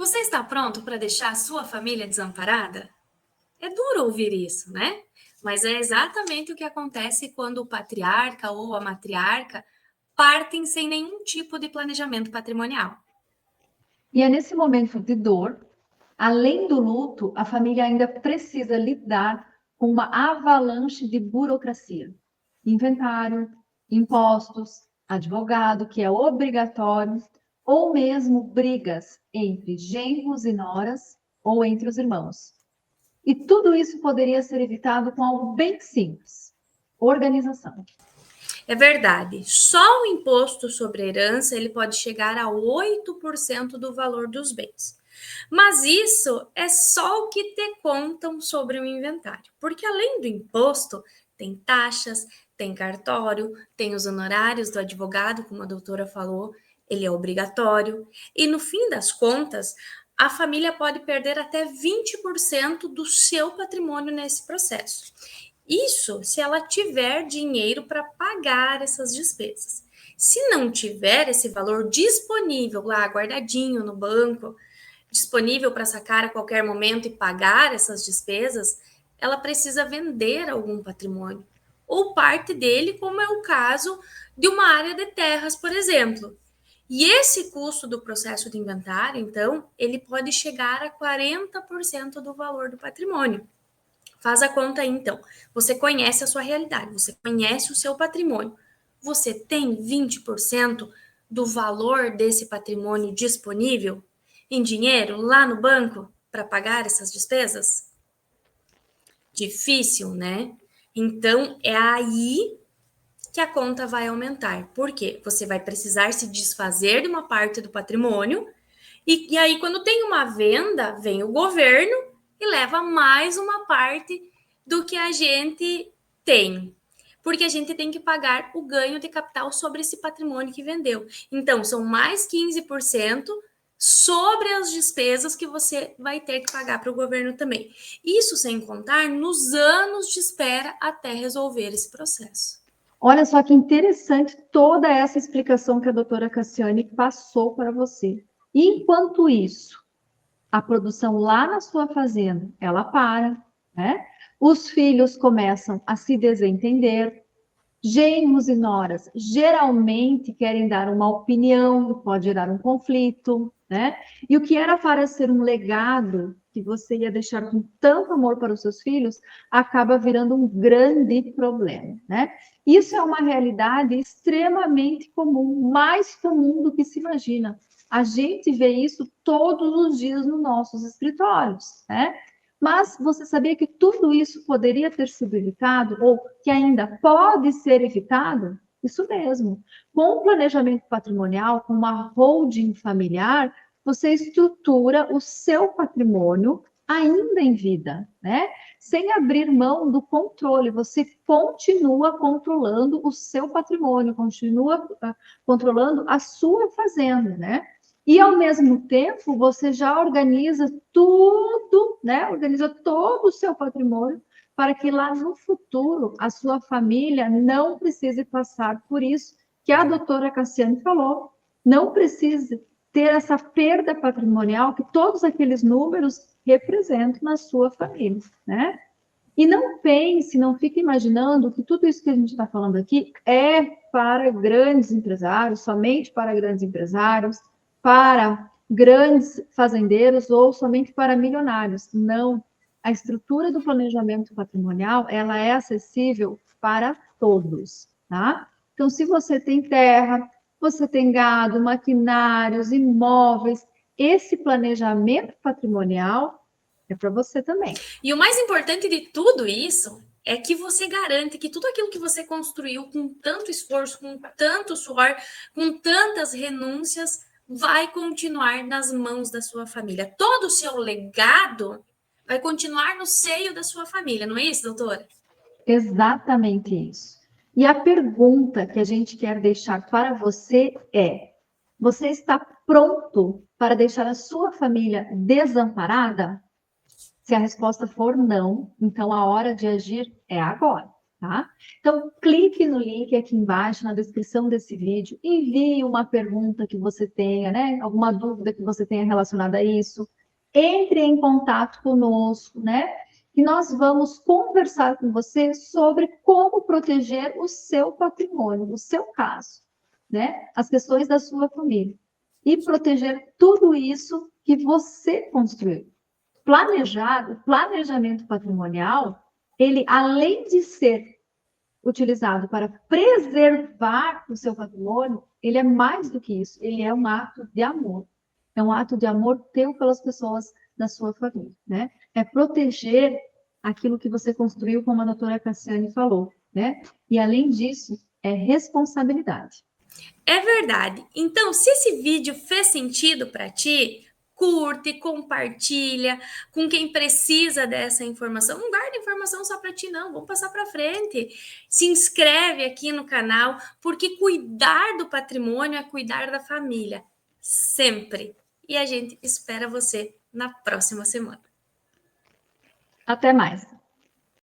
Você está pronto para deixar a sua família desamparada? É duro ouvir isso, né? Mas é exatamente o que acontece quando o patriarca ou a matriarca partem sem nenhum tipo de planejamento patrimonial. E é nesse momento de dor, além do luto, a família ainda precisa lidar com uma avalanche de burocracia. Inventário, impostos, advogado, que é obrigatório, ou mesmo brigas entre genros e noras ou entre os irmãos. E tudo isso poderia ser evitado com algo bem simples: organização. É verdade, só o imposto sobre herança ele pode chegar a 8% do valor dos bens. Mas isso é só o que te contam sobre o inventário, porque além do imposto, tem taxas, tem cartório, tem os honorários do advogado, como a doutora falou, ele é obrigatório, e no fim das contas, a família pode perder até 20% do seu patrimônio nesse processo. Isso se ela tiver dinheiro para pagar essas despesas. Se não tiver esse valor disponível lá, guardadinho no banco, disponível para sacar a qualquer momento e pagar essas despesas, ela precisa vender algum patrimônio, ou parte dele, como é o caso de uma área de terras, por exemplo. E esse custo do processo de inventário, então, ele pode chegar a 40% do valor do patrimônio. Faz a conta aí, então. Você conhece a sua realidade, você conhece o seu patrimônio. Você tem 20% do valor desse patrimônio disponível em dinheiro lá no banco para pagar essas despesas? Difícil, né? Então é aí que a conta vai aumentar. Por quê? Você vai precisar se desfazer de uma parte do patrimônio e aí, quando tem uma venda, vem o governo e leva mais uma parte do que a gente tem. Porque a gente tem que pagar o ganho de capital sobre esse patrimônio que vendeu. Então, são mais 15% sobre as despesas que você vai ter que pagar para o governo também. Isso sem contar nos anos de espera até resolver esse processo. Olha só que interessante toda essa explicação que a doutora Cassiane passou para você. Enquanto isso, a produção lá na sua fazenda, ela para, né? Os filhos começam a se desentender. Genros e noras geralmente querem dar uma opinião, pode gerar um conflito, né? E o que era para ser um legado que você ia deixar com tanto amor para os seus filhos, acaba virando um grande problema, né? Isso é uma realidade extremamente comum, mais comum do que se imagina. A gente vê isso todos os dias nos nossos escritórios, né? Mas você sabia que tudo isso poderia ter sido evitado, ou que ainda pode ser evitado? Isso mesmo. Com o planejamento patrimonial, com uma holding familiar, você estrutura o seu patrimônio ainda em vida, né? Sem abrir mão do controle, você continua controlando o seu patrimônio, continua controlando a sua fazenda, né? E ao mesmo tempo, você já organiza tudo, né? Organiza todo o seu patrimônio para que lá no futuro a sua família não precise passar por isso que a doutora Cassiane falou, não precise ter essa perda patrimonial que todos aqueles números representam na sua família, né? E não pense, não fique imaginando que tudo isso que a gente está falando aqui é para grandes empresários, somente para grandes empresários, para grandes fazendeiros ou somente para milionários. Não. A estrutura do planejamento patrimonial, ela é acessível para todos, tá? Então, se você tem terra, você tem gado, maquinários, imóveis, esse planejamento patrimonial é para você também. E o mais importante de tudo isso é que você garante que tudo aquilo que você construiu com tanto esforço, com tanto suor, com tantas renúncias, vai continuar nas mãos da sua família. Todo o seu legado vai continuar no seio da sua família, não é isso, doutora? Exatamente isso. E a pergunta que a gente quer deixar para você é: você está pronto para deixar a sua família desamparada? Se a resposta for não, então a hora de agir é agora. tá? Então, clique no link aqui embaixo, na descrição desse vídeo, envie uma pergunta que você tenha, né? Alguma dúvida que você tenha relacionada a isso. Entre em contato conosco, né? E nós vamos conversar com você sobre como proteger o seu patrimônio, o seu caso, né? As questões da sua família. E proteger tudo isso que você construiu. Planejamento patrimonial, ele, além de ser utilizado para preservar o seu patrimônio, ele é mais do que isso, ele é um ato de amor. É um ato de amor teu pelas pessoas da sua família, né? É proteger aquilo que você construiu, como a doutora Cassiane falou, né? E além disso, é responsabilidade. É verdade. Então, se esse vídeo fez sentido para ti, curte, compartilha com quem precisa dessa informação. Não guarda informação só para ti, não. Vamos passar para frente. Se inscreve aqui no canal, porque cuidar do patrimônio é cuidar da família. Sempre. E a gente espera você na próxima semana. Até mais.